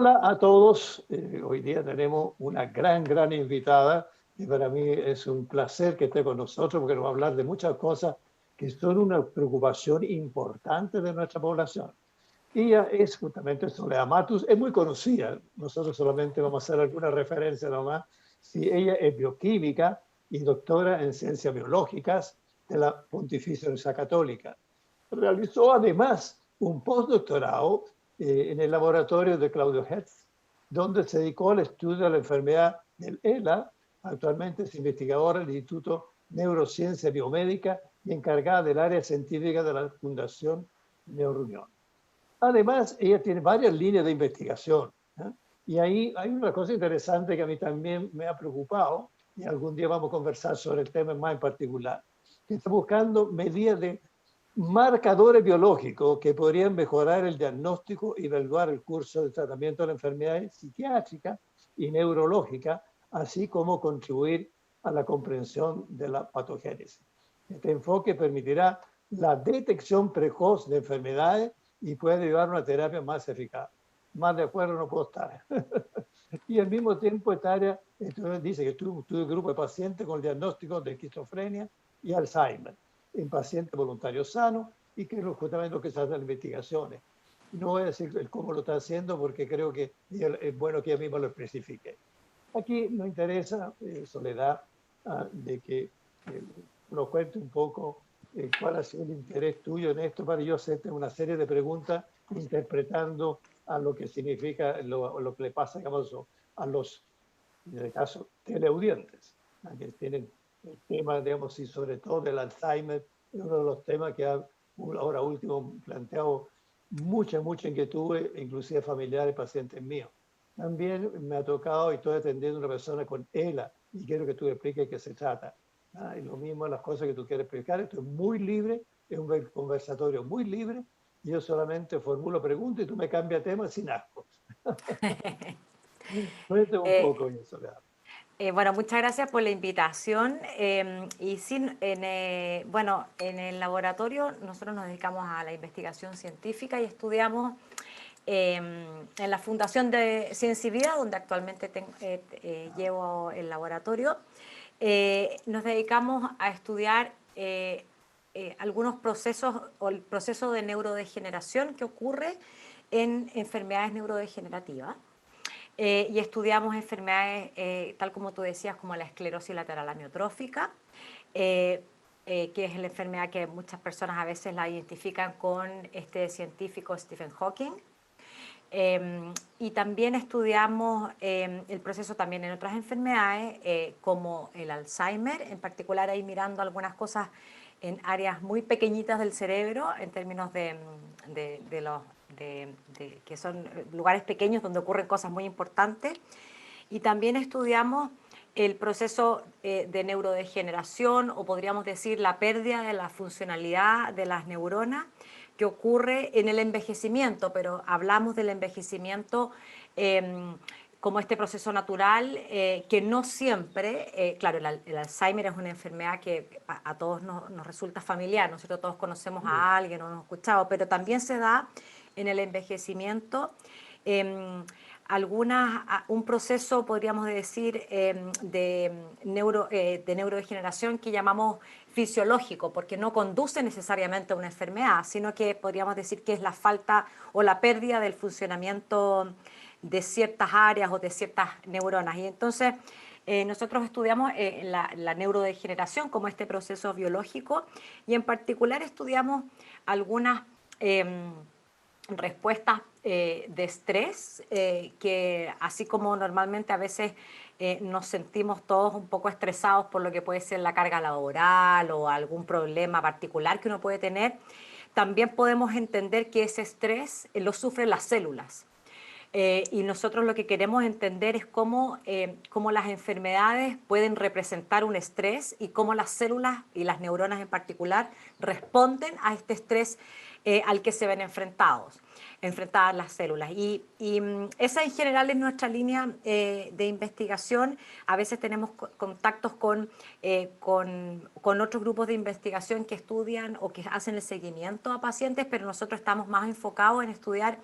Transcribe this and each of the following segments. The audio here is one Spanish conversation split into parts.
Hola a todos. Hoy día tenemos una gran invitada y para mí es un placer que esté con nosotros porque nos va a hablar de muchas cosas que son una preocupación importante de nuestra población. Ella es justamente Soledad Matus, es muy conocida. Nosotros solamente vamos a hacer alguna referencia nomás. Sí, ella es bioquímica y doctora en ciencias biológicas de la Pontificia Universidad Católica. Realizó además un postdoctorado en el laboratorio de Claudio Hertz, donde se dedicó al estudio de la enfermedad del ELA. Actualmente es investigadora del Instituto Neurociencia Biomédica y encargada del área científica de la Fundación Neurounión. Además, ella tiene varias líneas de investigación, ¿eh? Y ahí hay una cosa interesante que a mí también me ha preocupado, y algún día vamos a conversar sobre el tema más en particular, que está buscando medidas de marcadores biológicos que podrían mejorar el diagnóstico y evaluar el curso de tratamiento de las enfermedades psiquiátricas y neurológicas, así como contribuir a la comprensión de la patogénesis. Este enfoque permitirá la detección precoz de enfermedades y puede llevar a una terapia más eficaz. Más de acuerdo no puedo estar. Y al mismo tiempo esta área dice que tuvo un grupo de pacientes con diagnóstico de esquizofrenia y Alzheimer en pacientes voluntarios sanos y que es justamente lo que se hace en las investigaciones. No voy a decir cómo lo está haciendo porque creo que es bueno que ella misma lo especifique. Aquí nos interesa, Soledad, de que nos cuente un poco cuál ha sido el interés tuyo en esto para yo hacerte una serie de preguntas interpretando a lo que significa, lo que le pasa, digamos, a los, en el caso, teleaudientes, que tienen el tema, digamos, y sobre todo del Alzheimer, es uno de los temas que ha ahora último planteado mucha inquietud, inclusive familiares, pacientes míos. También me ha tocado y estoy atendiendo a una persona con ELA y quiero que tú expliques qué se trata. Y lo mismo las cosas que tú quieres explicar. Esto es muy libre, es un conversatorio muy libre. Yo solamente formulo preguntas y tú me cambias tema sin asco. Cuéntame un Eh, poco eso, Soledad. bueno, muchas gracias por la invitación. Y sí, bueno, en el laboratorio nosotros nos dedicamos a la investigación científica y estudiamos en la Fundación de Ciencia y Vida, donde actualmente llevo el laboratorio. Nos dedicamos a estudiar algunos procesos o el proceso de neurodegeneración que ocurre en enfermedades neurodegenerativas. Y estudiamos enfermedades, tal como tú decías, como la esclerosis lateral amiotrófica, que es la enfermedad que muchas personas a veces la identifican con este científico Stephen Hawking. Y también estudiamos el proceso también en otras enfermedades, como el Alzheimer, en particular ahí mirando algunas cosas en áreas muy pequeñitas del cerebro, en términos de los que son lugares pequeños donde ocurren cosas muy importantes. Y también estudiamos el proceso de neurodegeneración, o podríamos decir la pérdida de la funcionalidad de las neuronas que ocurre en el envejecimiento, pero hablamos del envejecimiento como este proceso natural que no siempre, claro, el Alzheimer es una enfermedad que a todos nos resulta familiar, nosotros todos conocemos a alguien o nos hemos escuchado, pero también se da en el envejecimiento un proceso, podríamos decir, de neurodegeneración que llamamos fisiológico, porque no conduce necesariamente a una enfermedad, sino que podríamos decir que es la falta o la pérdida del funcionamiento de ciertas áreas o de ciertas neuronas. Y entonces nosotros estudiamos la neurodegeneración como este proceso biológico y en particular estudiamos algunas respuestas de estrés, que así como normalmente a veces nos sentimos todos un poco estresados por lo que puede ser la carga laboral o algún problema particular que uno puede tener, también podemos entender que ese estrés lo sufren las células. Y nosotros lo que queremos entender es cómo las enfermedades pueden representar un estrés y cómo las células y las neuronas en particular responden a este estrés al que se ven enfrentadas las células. Esa en general es nuestra línea de investigación. A veces tenemos contactos con otros grupos de investigación que estudian o que hacen el seguimiento a pacientes, pero nosotros estamos más enfocados en estudiar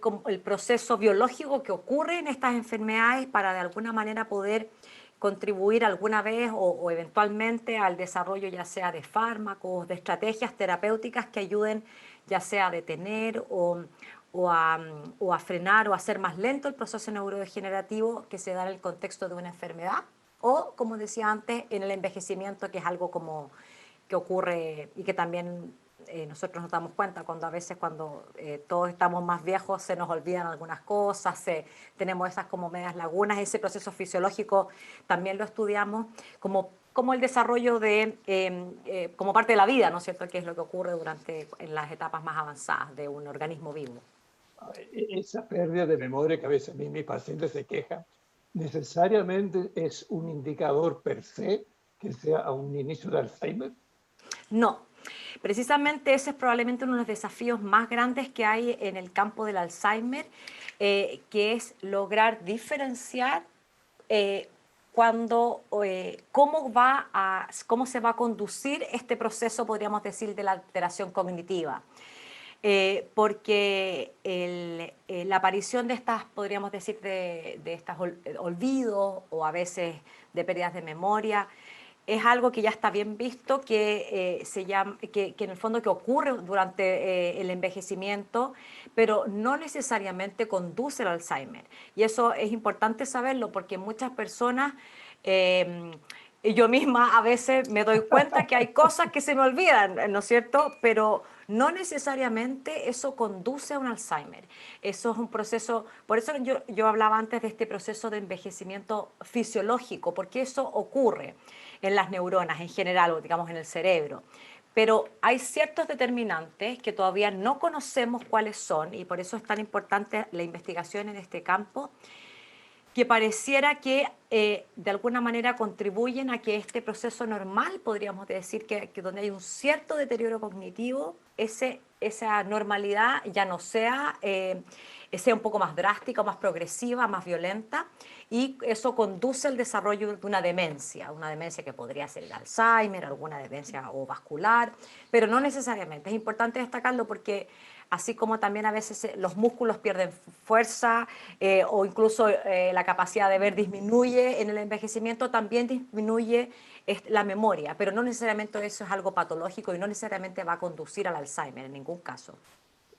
como el proceso biológico que ocurre en estas enfermedades para de alguna manera poder contribuir alguna vez o eventualmente al desarrollo ya sea de fármacos, de estrategias terapéuticas que ayuden ya sea a detener o a frenar o a hacer más lento el proceso neurodegenerativo que se da en el contexto de una enfermedad o, como decía antes, en el envejecimiento, que es algo como que ocurre y que también nosotros nos damos cuenta cuando a veces cuando todos estamos más viejos se nos olvidan algunas cosas, tenemos esas como medias lagunas, ese proceso fisiológico también lo estudiamos como el desarrollo como parte de la vida, ¿no es cierto?, que es lo que ocurre en las etapas más avanzadas de un organismo vivo. Esa pérdida de memoria que a veces a mí mis pacientes se quejan, necesariamente es un indicador per se que sea a un inicio de Alzheimer. No, precisamente ese es probablemente uno de los desafíos más grandes que hay en el campo del Alzheimer, que es lograr diferenciar cómo se va a conducir este proceso, podríamos decir, de la alteración cognitiva. Porque la aparición de estas, podríamos decir, de estos olvidos o a veces de pérdidas de memoria, es algo que ya está bien visto, que en el fondo que ocurre durante el envejecimiento, pero no necesariamente conduce al Alzheimer. Y eso es importante saberlo porque muchas personas, y yo misma a veces me doy cuenta que hay cosas que se me olvidan, ¿no es cierto? Pero no necesariamente eso conduce a un Alzheimer. Eso es un proceso, por eso yo hablaba antes de este proceso de envejecimiento fisiológico, porque eso ocurre en las neuronas en general, o digamos en el cerebro. Pero hay ciertos determinantes que todavía no conocemos cuáles son, y por eso es tan importante la investigación en este campo, que pareciera que de alguna manera contribuyen a que este proceso normal, podríamos decir que donde hay un cierto deterioro cognitivo, esa normalidad ya no sea un poco más drástica, más progresiva, más violenta, y eso conduce al desarrollo de una demencia que podría ser el Alzheimer, alguna demencia o vascular, pero no necesariamente. Es importante destacarlo porque así como también a veces los músculos pierden fuerza o incluso la capacidad de ver disminuye en el envejecimiento, también disminuye la memoria, pero no necesariamente eso es algo patológico y no necesariamente va a conducir al Alzheimer en ningún caso.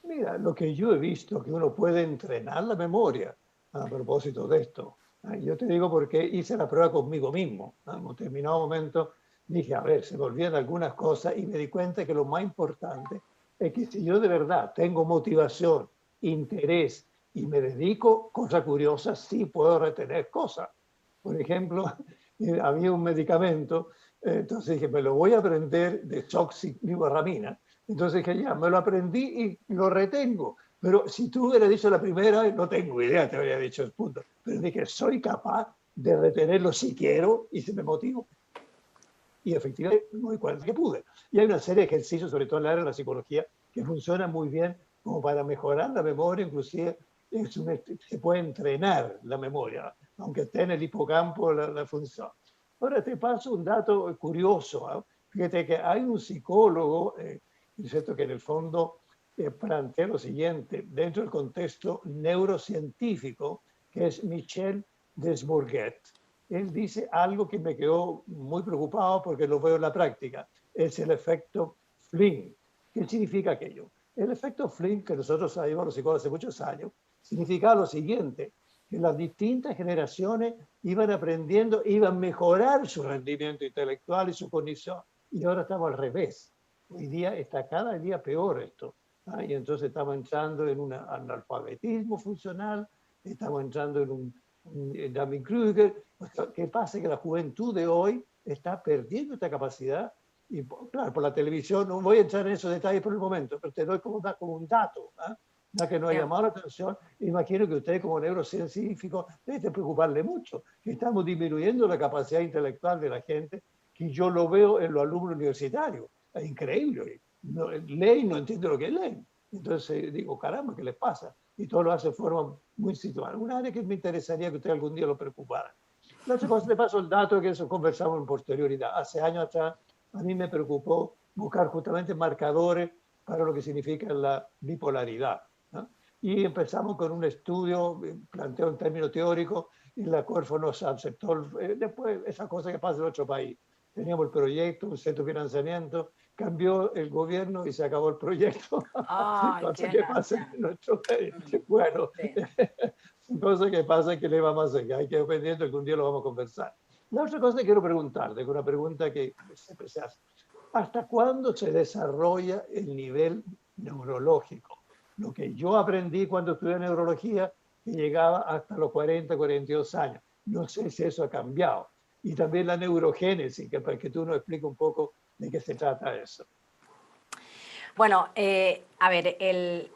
Mira, lo que yo he visto, que uno puede entrenar la memoria a propósito de esto. Yo te digo porque hice la prueba conmigo mismo. En un determinado momento dije, a ver, se me olvidan algunas cosas y me di cuenta que lo más importante es que si yo de verdad tengo motivación, interés y me dedico, cosa curiosa, sí puedo retener cosas. Por ejemplo, había un medicamento, entonces dije, me lo voy a aprender de soxicliborramina. Entonces dije, ya, me lo aprendí y lo retengo. Pero si tú hubieras dicho la primera, no tengo idea, te habría dicho el punto. Pero dije, soy capaz de retenerlo si quiero y si me motivo. Y efectivamente me doy cuenta que pude. Y hay una serie de ejercicios, sobre todo en el área de la psicología, que funcionan muy bien como para mejorar la memoria, inclusive se puede entrenar la memoria, aunque esté en el hipocampo la función. Ahora te paso un dato curioso. ¿Eh? Fíjate que hay un psicólogo, ¿cierto?, que en el fondo plantea lo siguiente, dentro del contexto neurocientífico, que es Michel Desbourget. Él dice algo que me quedó muy preocupado porque lo veo en la práctica. Es el efecto Flynn. ¿Qué significa aquello? El efecto Flynn, que nosotros sabemos los psicólogos hace muchos años, significa lo siguiente, que las distintas generaciones iban aprendiendo, iban a mejorar su rendimiento intelectual y su cognición. Y ahora estamos al revés. Hoy día está cada día peor esto. Y entonces estamos entrando en un analfabetismo funcional, estamos entrando en un Dunning-Kruger. ¿Qué pasa? Que la juventud de hoy está perdiendo esta capacidad. Y claro, por la televisión, no voy a entrar en esos detalles por el momento, pero te doy como un dato, ya que nos ha llamado la atención. Imagino que usted como neurocientífico debe preocuparle mucho, que estamos disminuyendo la capacidad intelectual de la gente, que yo lo veo en los alumnos universitarios. Es increíble. No, leen y no entienden lo que leen. Entonces digo, caramba, ¿qué les pasa? Y todo lo hace de forma muy situada. Una área que me interesaría que usted algún día lo preocupara. La otra cosa, le paso el dato que eso conversamos en posterioridad. Hace años atrás, a mí me preocupó buscar justamente marcadores para lo que significa la bipolaridad, ¿no? y empezamos con un estudio planteado en términos teóricos y la Corfo nos aceptó. Después, esa cosa que pasa en otro país. Teníamos el proyecto, un centro de financiamiento, cambió el gobierno y se acabó el proyecto. Ay, Cosa qué que pasa lástima. en nuestro país. Bueno, Sí. cosa que pasa que le vamos a hacer, que hay que ir pendiente que un día lo vamos a conversar. La otra cosa que quiero preguntarte, que una pregunta que siempre se hace, ¿hasta cuándo se desarrolla el nivel neurológico? Lo que yo aprendí cuando estudié neurología, que llegaba hasta los 40, 42 años. No sé si eso ha cambiado. Y también la neurogénesis, que para que tú nos expliques un poco de qué se trata eso. Bueno, a ver, el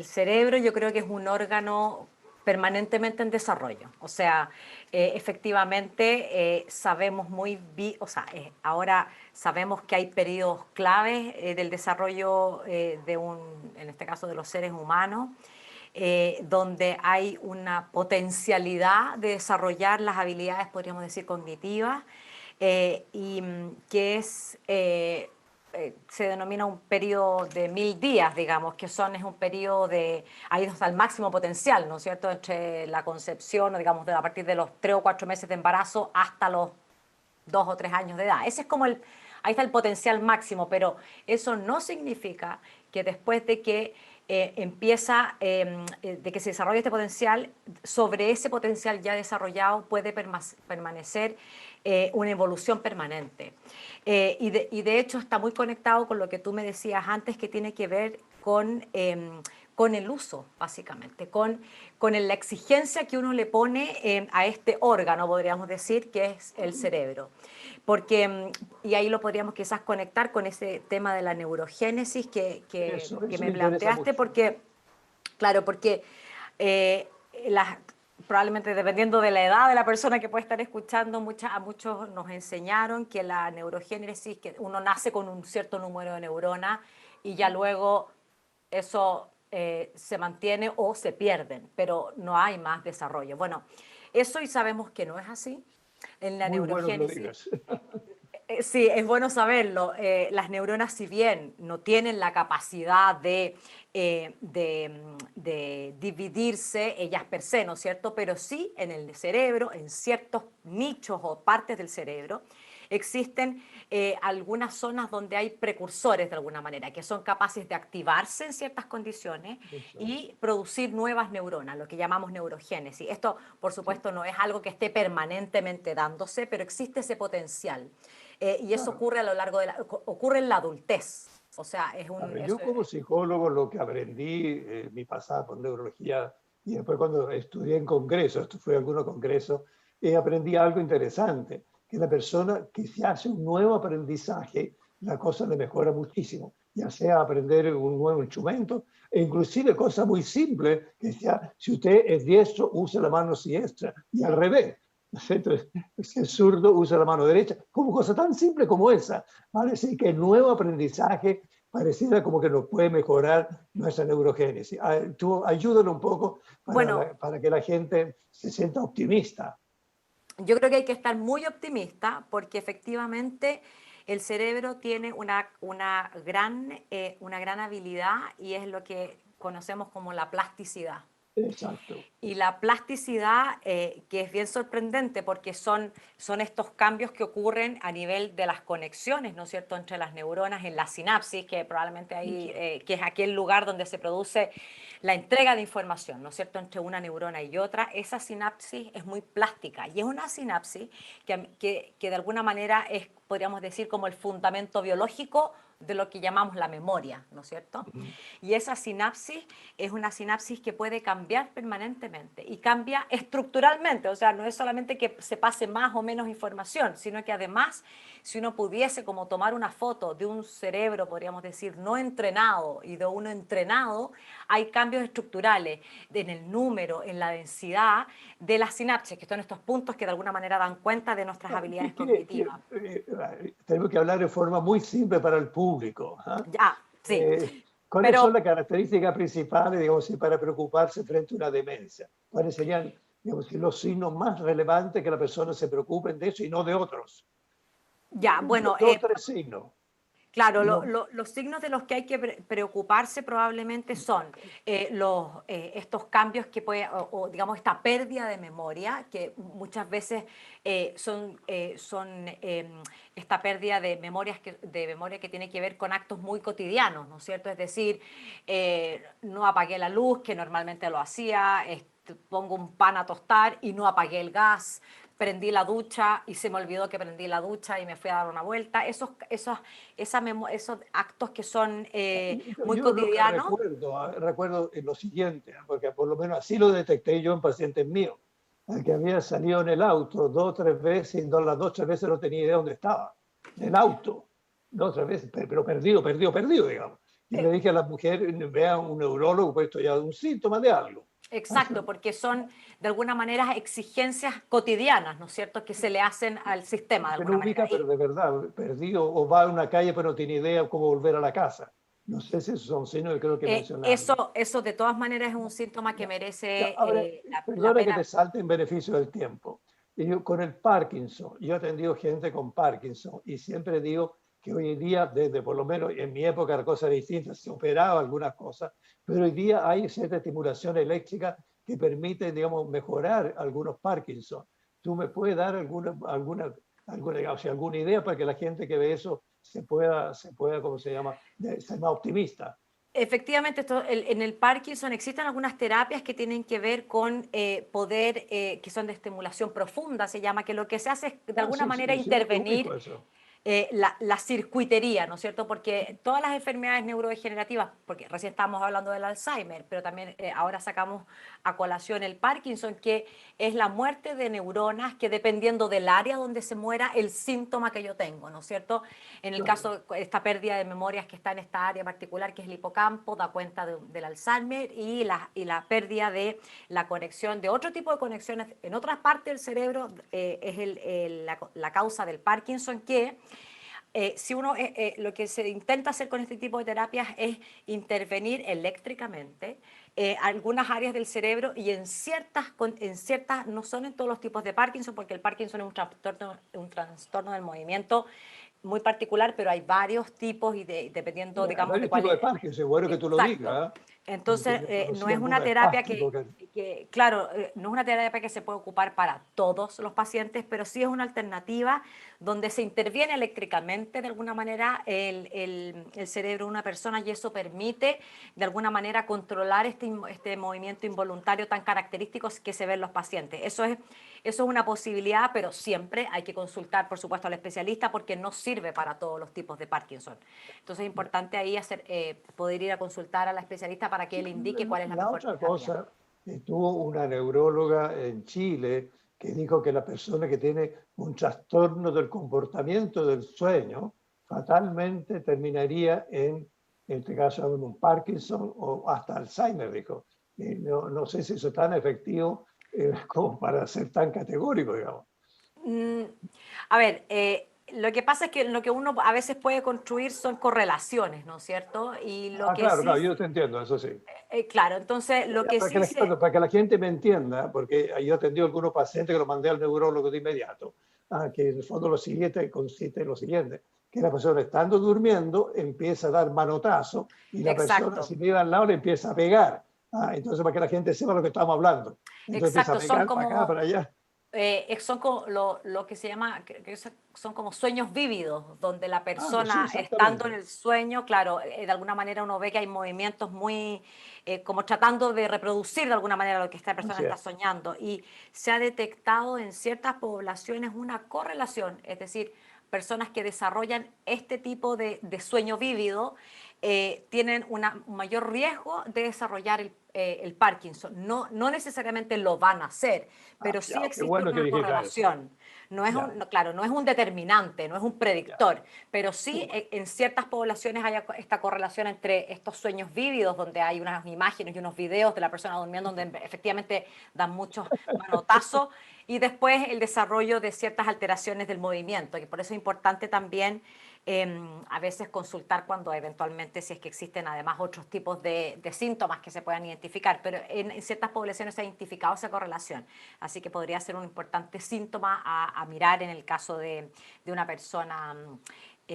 cerebro yo creo que es un órgano permanentemente en desarrollo. O sea, efectivamente sabemos o sea, ahora sabemos que hay periodos claves del desarrollo en este caso de los seres humanos, donde hay una potencialidad de desarrollar las habilidades, podríamos decir, cognitivas, y que se denomina un periodo de 1000 días, digamos, es un periodo de, ahí está el máximo potencial, ¿no es cierto?, entre la concepción, digamos, a partir de los 3 o 4 meses de embarazo hasta los 2 o 3 años de edad. Ese es como ahí está el potencial máximo, pero eso no significa que después de que de que se desarrolle este potencial, sobre ese potencial ya desarrollado puede permanecer una evolución permanente. Y de hecho está muy conectado con lo que tú me decías antes, que tiene que ver con el uso, básicamente, con la exigencia que uno le pone a este órgano, podríamos decir, que es el cerebro. Porque, y ahí lo podríamos quizás conectar con ese tema de la neurogénesis Eso que me me interesa planteaste, mucho. porque, claro, porque eh, las, probablemente dependiendo de la edad de la persona que puede estar escuchando, a muchos nos enseñaron que la neurogénesis, que uno nace con un cierto número de neuronas y ya luego eso se mantiene o se pierden, pero no hay más desarrollo. Bueno, eso y sabemos que no es así. En la Muy bueno que lo neurogénesis digas. sí, es bueno saberlo. Las neuronas, si bien no tienen la capacidad de dividirse ellas per se, ¿no es cierto? Pero sí en el cerebro, en ciertos nichos o partes del cerebro, existen algunas zonas donde hay precursores de alguna manera, que son capaces de activarse en ciertas condiciones Eso. y producir nuevas neuronas, lo que llamamos neurogénesis. Esto, por Sí, supuesto, no es algo que esté permanentemente dándose, pero existe ese potencial. Y eso claro. ocurre a lo largo ocurre en la adultez. O sea, A ver, yo como psicólogo lo que aprendí mi pasada por neurología y después cuando estudié en congresos, esto fue algunos congresos, aprendí algo interesante, que la persona que se hace un nuevo aprendizaje, la cosa le mejora muchísimo, ya sea aprender un nuevo instrumento, e inclusive cosas muy simples, que sea, si usted es diestro, use la mano siniestra, y al revés. Entonces, si es zurdo, usa la mano derecha, como cosa tan simple como esa. Vale decir que el nuevo aprendizaje pareciera como que nos puede mejorar nuestra neurogénesis. Tú ayúdalo un poco bueno, para que la gente se sienta optimista. yo creo que hay que estar muy optimista porque efectivamente el cerebro tiene una gran habilidad y es lo que conocemos como la plasticidad. Exacto. Y la plasticidad, que es bien sorprendente porque son estos cambios que ocurren a nivel de las conexiones, ¿no es cierto?, entre las neuronas en la sinapsis, que probablemente ahí, Eso. que es aquel lugar donde se produce la entrega de información, ¿no es cierto?, entre una neurona y otra. Esa sinapsis es muy plástica y es una sinapsis que de alguna manera es, podríamos decir, como el fundamento biológico de lo que llamamos la memoria, ¿no es cierto? Ujú. Y esa sinapsis es una sinapsis que puede cambiar permanentemente y cambia estructuralmente, o sea, no es solamente que se pase más o menos información, sino que además, si uno pudiese como tomar una foto de un cerebro, podríamos decir, no entrenado y de uno entrenado, hay cambios estructurales en el número, en la densidad de las sinapsis, que son estos puntos que de alguna manera dan cuenta de nuestras habilidades cognitivas. Tenemos que hablar de forma muy simple para el público. ¿Ah? Ya, sí, ¿Cuáles son pero las características principales, digamos, para preocuparse frente a una demencia? ¿Cuáles serían, digamos, los signos más relevantes que la persona se preocupe de eso y no de otros? ya, bueno, Dos o tres signos. Claro, No, los signos de los que hay que preocuparse probablemente son estos cambios que puede, o, digamos esta pérdida de memoria, que muchas veces son esta pérdida de, de memoria que tiene que ver con actos muy cotidianos, ¿no es cierto? Es decir, no apagué la luz, que normalmente lo hacía, pongo un pan a tostar y no apagué el gas, prendí la ducha y se me olvidó que prendí la ducha y me fui a dar una vuelta. Esos actos que son muy yo lo que cotidianos. recuerdo, recuerdo lo siguiente, porque por lo menos así lo detecté yo en pacientes míos, al que había salido en el auto dos o tres veces y las dos o tres veces no tenía idea dónde estaba, en el auto, dos o tres veces, pero perdido, digamos. Yo le eh, dije a la mujer, vea un neurólogo, pues esto ya es un síntoma de algo. Así, exacto, porque son de alguna manera exigencias cotidianas, ¿no es cierto?, que se le hacen al sistema de que no alguna manera. ubica, pero de verdad, perdido, o va a una calle pero no tiene idea cómo volver a la casa. No sé si esos son signos que creo que mencionaron. Eso de todas maneras es un síntoma que Ya. merece Ahora, la perdona que te pena. salte en beneficio del tiempo. Y yo, con el Parkinson, yo he atendido gente con Parkinson y siempre digo que hoy en día, desde por lo menos en mi época la cosa era distinta, se operaba algunas cosas, pero hoy día hay cierta estimulación eléctrica que permite, digamos, mejorar algunos Parkinson. ¿Tú me puedes dar alguna idea para que la gente que ve eso se pueda, ¿cómo se llama?, ser más optimista? Efectivamente, en el Parkinson existen algunas terapias que tienen que ver con que son de estimulación profunda, se llama, que lo que se hace es de Ah, alguna sí, manera sí, yo intervenir ubico eso. la circuitería, ¿no es cierto? Porque todas las enfermedades neurodegenerativas, porque recién estábamos hablando del Alzheimer, pero también ahora sacamos a colación el Parkinson, que es la muerte de neuronas que dependiendo del área donde se muera, el síntoma que yo tengo, ¿no es cierto? En el Claro. caso de esta pérdida de memorias que está en esta área particular, que es el hipocampo, da cuenta del Alzheimer y la pérdida de la conexión, de otro tipo de conexiones en otras partes del cerebro, es la causa del Parkinson, que si uno, lo que se intenta hacer con este tipo de terapias es intervenir eléctricamente algunas áreas del cerebro y en ciertas, no son en todos los tipos de Parkinson, porque el Parkinson es un trastorno del movimiento muy particular, pero hay varios tipos y dependiendo, Hay digamos, de varios cuál tipos de es. Parkinson, bueno que tú lo Exacto. digas, ¿eh? Porque Entonces, yo no conocí es una algunos terapia espásticos que... claro, no es una terapia que se puede ocupar para todos los pacientes, pero sí es una alternativa donde se interviene eléctricamente de alguna manera el cerebro de una persona y eso permite de alguna manera controlar este movimiento involuntario tan característico que se ve en los pacientes. Eso es una posibilidad, pero siempre hay que consultar, por supuesto, al especialista porque no sirve para todos los tipos de Parkinson. Entonces es importante ahí poder ir a consultar a la especialista para que Sí, él indique cuál es la la mejor otra terapia. cosa, tuvo una neuróloga en Chile que dijo que la persona que tiene un trastorno del comportamiento del sueño fatalmente terminaría en este caso, en un Parkinson o hasta Alzheimer, dijo. No sé si eso es tan efectivo como para ser tan categórico, digamos. Mm, a ver, lo que pasa es que lo que uno a veces puede construir son correlaciones, ¿no es cierto? Y lo Ah, que claro, sí, claro, yo te entiendo, eso sí. claro, entonces lo Ya, que sí se... para que la gente me entienda, porque yo atendí a algunos pacientes que los mandé al neurólogo de inmediato, que en el fondo lo siguiente consiste en lo siguiente, que la persona estando durmiendo empieza a dar manotazo y la persona Exacto, si vive al lado le empieza a pegar. Entonces para que la gente sepa lo que estamos hablando. Entonces empieza a exacto, son pegar para acá, como para allá. son como lo que se llama, son como sueños vívidos, donde la Sí, persona estando en exactamente. el sueño, claro, de alguna manera uno ve que hay movimientos muy, como tratando de reproducir de alguna manera lo que esta persona Así está es. soñando. Y se ha detectado en ciertas poblaciones una correlación, es decir, personas que desarrollan este tipo de sueño vívido tienen un mayor riesgo de desarrollar el Parkinson. No, no necesariamente lo van a hacer, pero sí Ya, qué existe bueno que una dijiste eso. correlación. No es Ya, claro, no es un determinante, no es un ya. predictor, pero Qué sí bueno. en ciertas poblaciones hay esta correlación entre estos sueños vívidos, donde hay unas imágenes y unos videos de la persona durmiendo, donde efectivamente dan muchos manotazos, y después el desarrollo de ciertas alteraciones del movimiento, y por eso es importante también a veces consultar cuando eventualmente si es que existen además otros tipos de síntomas que se puedan identificar, pero en ciertas poblaciones se ha identificado esa correlación, así que podría ser un importante síntoma a mirar en el caso de una persona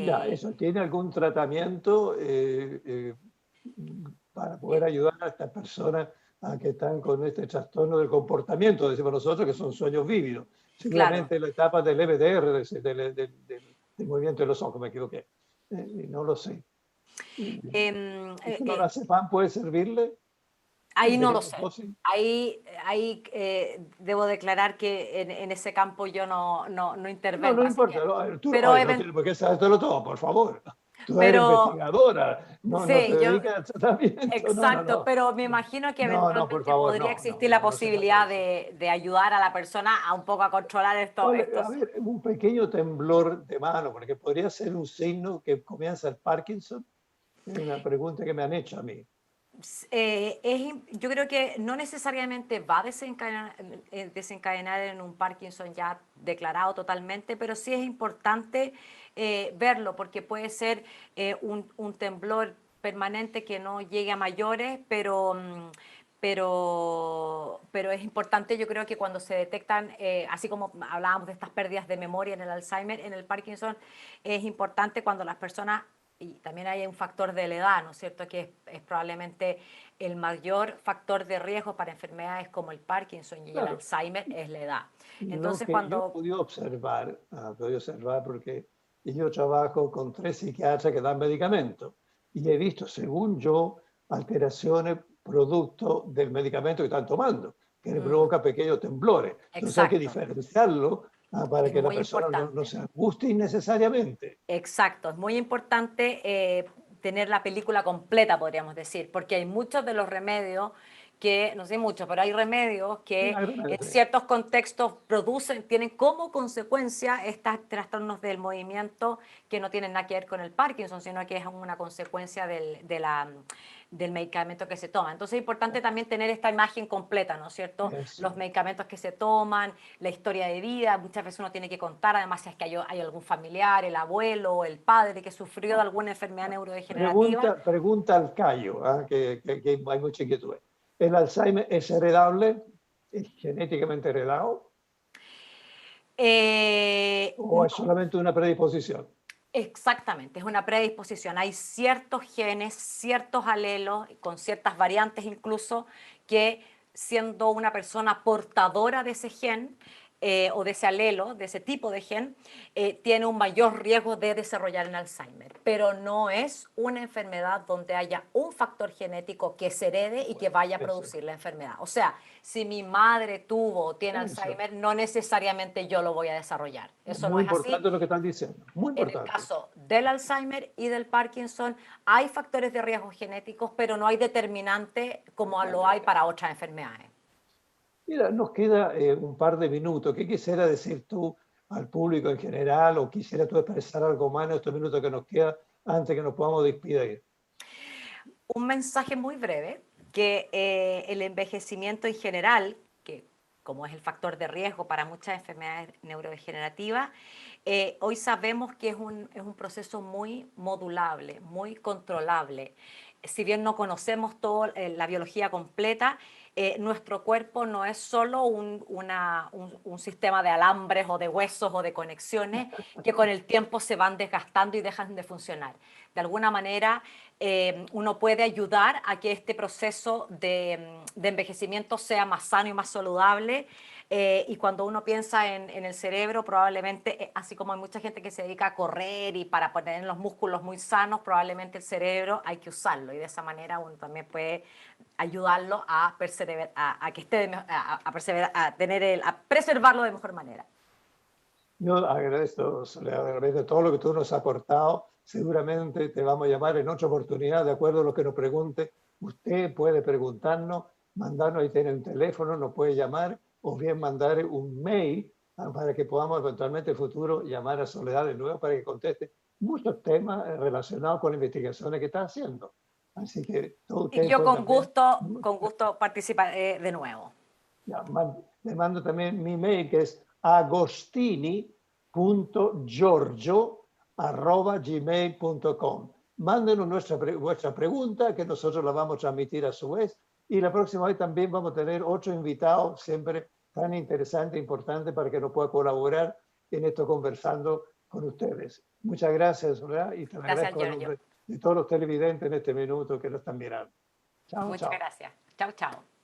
Ya, ¿eso tiene algún tratamiento para poder ayudar a estas personas a que están con este trastorno del comportamiento, decimos nosotros, que son sueños vívidos? claro. Seguramente la etapa del EMDR, del movimiento de los ojos, me equivoqué. No lo sé. Em, ¿El eh, eh, clonazepam puede servirle en Ahí no lo pequeñas sé. dosis? Ahí debo declarar que en ese campo yo no No, intervengo, no así importa. que, Tú pero, no tienes por qué sabértelo todo, por favor. Tú eres pero investigadora, no te sí, yo, dedicas al tratamiento. No, no, exacto, no. pero me imagino que No, no, por eventualmente favor, podría no, no, existir la no, no se trata de posibilidad eso. de ayudar a la persona a un poco a controlar A estos. ver, un pequeño temblor de mano, porque podría ser un signo que comienza el Parkinson. Es una pregunta que me han hecho a mí. Yo creo que no necesariamente va a desencadenar en un Parkinson ya declarado totalmente, pero sí es importante verlo porque puede ser un temblor permanente que no llegue a mayores, pero es importante, yo creo que cuando se detectan, así como hablábamos de estas pérdidas de memoria en el Alzheimer, en el Parkinson, es importante cuando las personas, y también hay un factor de la edad, ¿no es cierto?, que es probablemente el mayor factor de riesgo para enfermedades como el Parkinson y el Claro, Alzheimer es la edad. lo Entonces, que yo he cuando podido observar porque yo trabajo con 3 psiquiatras que dan medicamentos y he visto, según yo, alteraciones producto del medicamento que están tomando, que le mm, provoca pequeños temblores. Entonces hay que exacto, diferenciarlo para es que la muy persona no importante. se angustie innecesariamente. Exacto, es muy importante tener la película completa, podríamos decir, porque hay muchos de los remedios que, no sé mucho, pero hay remedios Sí, que hay remedio, en sí. ciertos contextos tienen como consecuencia estos trastornos del movimiento que no tienen nada que ver con el Parkinson, sino que es una consecuencia del medicamento que se toma. Entonces es importante también tener esta imagen completa, ¿no es cierto? Los Eso. medicamentos que se toman, la historia de vida, muchas veces uno tiene que contar, además si es que hay algún familiar, el abuelo, el padre que sufrió de alguna enfermedad neurodegenerativa. Pregunta al Cayo, que hay mucha inquietud. ¿El Alzheimer es heredable? ¿Es genéticamente heredado? ¿O es No, solamente una predisposición? exactamente, es una predisposición. Hay ciertos genes, ciertos alelos, con ciertas variantes incluso, que siendo una persona portadora de ese gen o de ese alelo, de ese tipo de gen, tiene un mayor riesgo de desarrollar el Alzheimer. Pero no es una enfermedad donde haya un factor genético que se herede y que Bueno, vaya a eso, producir la enfermedad. O sea, si mi madre tuvo o tiene eso. Alzheimer, no necesariamente yo lo voy a desarrollar. Eso no Muy es así. importante lo que están diciendo, muy En el importante. caso del Alzheimer y del Parkinson, hay factores de riesgo genéticos, pero no hay determinante como Ya, lo ya, hay ya. para otras enfermedades. Mira, nos queda un par de minutos. ¿Qué quisiera decir tú al público en general o quisiera tú expresar algo más en estos minutos que nos queda antes que nos podamos despedir? Un mensaje muy breve, que el envejecimiento en general, que como es el factor de riesgo para muchas enfermedades neurodegenerativas, hoy sabemos que es un proceso muy modulable, muy controlable. Si bien no conocemos toda la biología completa, nuestro cuerpo no es solo un sistema de alambres o de huesos o de conexiones que con el tiempo se van desgastando y dejan de funcionar. De alguna manera, uno puede ayudar a que este proceso de envejecimiento sea más sano y más saludable. Y cuando uno piensa en el cerebro, probablemente, así como hay mucha gente que se dedica a correr y para poner los músculos muy sanos, probablemente el cerebro hay que usarlo y de esa manera uno también puede ayudarlo a perseverar, a que esté a perseverar, a preservarlo de mejor manera. Yo agradezco, Soledad, agradezco todo lo que tú nos has aportado. Seguramente te vamos a llamar en otra oportunidad, de acuerdo a lo que nos pregunte. Usted puede preguntarnos, mandarnos, ahí tiene un teléfono, nos puede llamar o bien mandar un mail para que podamos eventualmente en el futuro llamar a Soledad de nuevo para que conteste muchos temas relacionados con las investigaciones que está haciendo. Así que todo Y usted yo puede también. con gusto participaré de nuevo. Ya, le mando también mi mail que es agostini.giorgio@gmail.com. Mándenos vuestra pregunta que nosotros la vamos a transmitir a su vez. Y la próxima vez también vamos a tener otro invitado siempre tan interesante e importante para que nos pueda colaborar en esto conversando con ustedes. Muchas gracias, ¿verdad? Y te Gracias, agradezco a Giorgio. nombre de todos los televidentes en este minuto que lo están mirando. Chao, Muchas chao. gracias. Chao, chao.